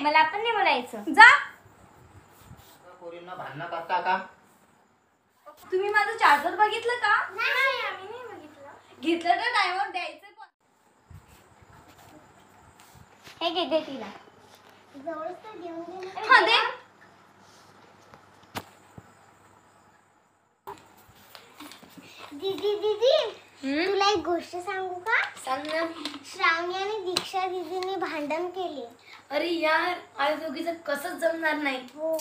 मला पण नाही बोलायचं. जा. पोरींना भांडणं करता का? तुम्ही माझं चार्जर बघितलं का? नाही आम्ही नाही बघितलं. घेतलं तर टाइमवर द्यायचं पण. हे घे दे तिला. जवळच तर घेऊन दे. हा दे. दीदी दीदी तुला एक गोष्ट सांगू का? सांग ना. श्रावणी आणि दीक्षा दीदीने भांडण केले. अरे यार आज दोघीचं कसंच जमणार नाही. हो.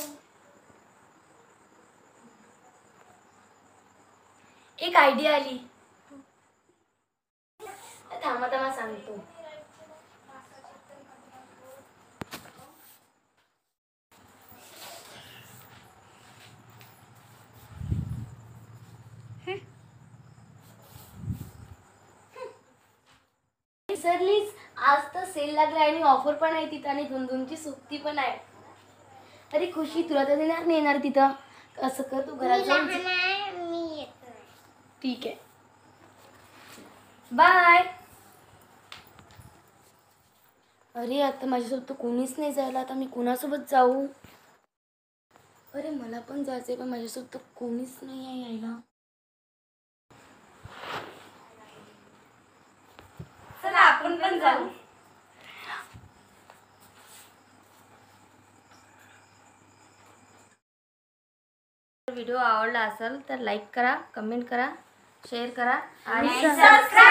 एक आयडिया आली. थांबा थांबा सांगतो. विसरलीस, आज तर सेल लागलाय आणि ऑफर पण आहे तिथं आणि धुंधुंची सुट्टी पण आहे. अरे खुशी तुला तर देणार नाही येणार तिथं. असं कर तू घरात जाऊन लहान आहे, मी येत नाही. ठीक आहे. बाय. अरे आता माझ्यासोबत कोणीच नाही जायला. आता मी कोणासोबत जाऊ? अरे मला पण जायचंय पण माझ्यासोबत कोणीच नाही आहे यायला. चला आपण पण जाऊ. व्हिडिओ आवडला असेल तर लाईक करा, कमेंट करा, शेअर करा आणि सबस्क्राइब